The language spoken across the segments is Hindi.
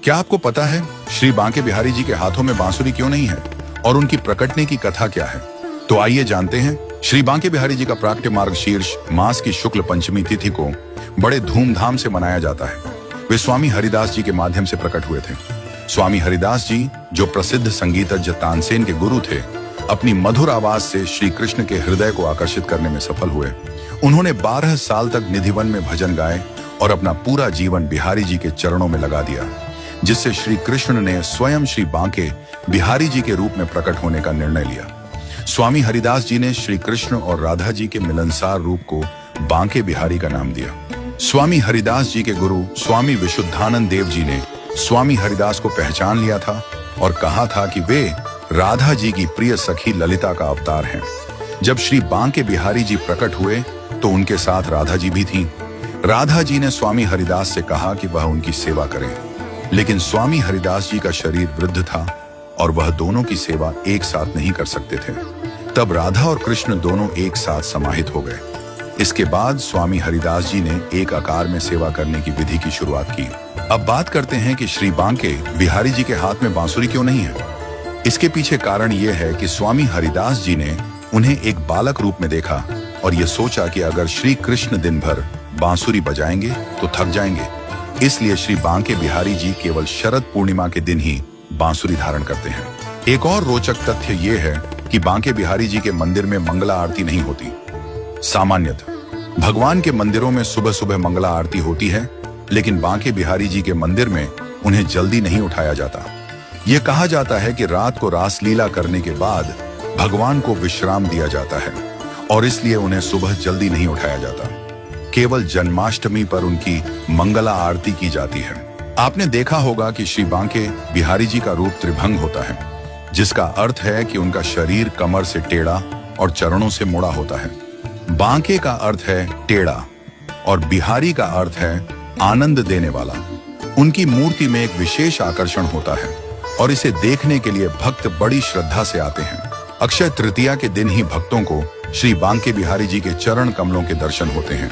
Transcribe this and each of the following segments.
क्या आपको पता है श्री बांके बिहारी जी के हाथों में बांसुरी क्यों नहीं है और उनकी प्रकटने की कथा क्या है? तो आइए जानते हैं। श्री बांके बिहारी जी का प्राकट्य मार्गशीर्ष मास की शुक्ल पंचमी तिथि को बड़े धूमधाम से मनाया जाता है। वे स्वामी हरिदास जी के माध्यम से प्रकट हुए थे। स्वामी हरिदास जी, जो प्रसिद्ध संगीतज्ञ तानसेन के गुरु थे, अपनी मधुर आवाज से श्री कृष्ण के हृदय को आकर्षित करने में सफल हुए। उन्होंने 12 साल तक निधिवन में भजन गाए और अपना पूरा जीवन बिहारी जी के चरणों में लगा दिया, जिससे श्री कृष्ण ने स्वयं श्री बांके बिहारी जी के रूप में प्रकट होने का निर्णय लिया। स्वामी हरिदास जी ने श्री कृष्ण और राधा जी के मिलनसार रूप को बांके बिहारी का नाम दिया। स्वामी हरिदास जी के गुरु स्वामी विशुद्धानंद देव जी ने स्वामी हरिदास को पहचान लिया था और कहा था कि वे राधा जी की प्रिय सखी ललिता का अवतार हैं। जब श्री बांके बिहारी जी प्रकट हुए तो उनके साथ राधा जी भी थीं। राधा जी ने स्वामी हरिदास से कहा कि वह उनकी सेवा करें, लेकिन स्वामी हरिदास जी का शरीर वृद्ध था और वह दोनों की सेवा एक साथ नहीं कर सकते थे। तब राधा और कृष्ण दोनों एक साथ समाहित हो गए। इसके बाद स्वामी हरिदास जी ने एक आकार में सेवा करने की विधि की शुरुआत की। अब बात करते हैं कि श्री बांके बिहारी जी के हाथ में बांसुरी क्यों नहीं है। इसके पीछे कारण यह है कि स्वामी हरिदास जी ने उन्हें एक बालक रूप में देखा और यह सोचा कि अगर श्री कृष्ण दिन भर बांसुरी बजाएंगे तो थक जाएंगे, इसलिए श्री बांके बिहारी जी केवल शरद पूर्णिमा के दिन ही बांसुरी धारण करते हैं। एक और रोचक तथ्य यह है कि बांके बिहारी जी के मंदिर में मंगला आरती नहीं होती। सामान्यतः भगवान के मंदिरों में सुबह सुबह मंगला आरती होती है, लेकिन बांके बिहारी जी के मंदिर में उन्हें जल्दी नहीं उठाया जाता। यह कहा जाता है कि रात को रासलीला करने के बाद भगवान को विश्राम दिया जाता है और इसलिए उन्हें सुबह जल्दी नहीं उठाया जाता। केवल जन्माष्टमी पर उनकी मंगला आरती की जाती है। आपने देखा होगा कि श्री बांके बिहारी जी का रूप त्रिभंग होता है, जिसका अर्थ है कि उनका शरीर कमर से टेढ़ा और चरणों से मुड़ा होता है। बांके का अर्थ है टेढ़ा और बिहारी का अर्थ है आनंद देने वाला। उनकी मूर्ति में एक विशेष आकर्षण होता है और इसे देखने के लिए भक्त बड़ी श्रद्धा से आते हैं। अक्षय तृतीया के दिन ही भक्तों को श्री बांके बिहारी जी के चरण कमलों के दर्शन होते हैं।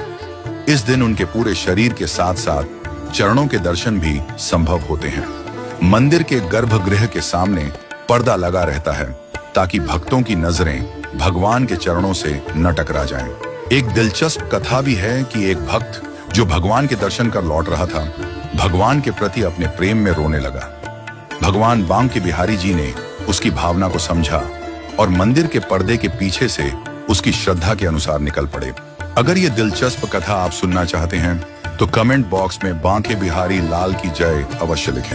इस दिन उनके पूरे शरीर के साथ साथ चरणों के दर्शन भी संभव होते हैं। मंदिर के गर्भगृह के सामने पर्दा लगा रहता है ताकि भक्तों की नजरें भगवान के चरणों से न टकरा जाएं। एक दिलचस्प कथा भी है कि एक भक्त जो भगवान के दर्शन कर लौट रहा था, भगवान के प्रति अपने प्रेम में रोने लगा। भगवान बांके बिहारी जी ने उसकी भावना को समझा और मंदिर के पर्दे के पीछे से उसकी श्रद्धा के अनुसार निकल पड़े। अगर ये दिलचस्प कथा आप सुनना चाहते हैं तो कमेंट बॉक्स में बांके बिहारी लाल की जय अवश्य लिखें।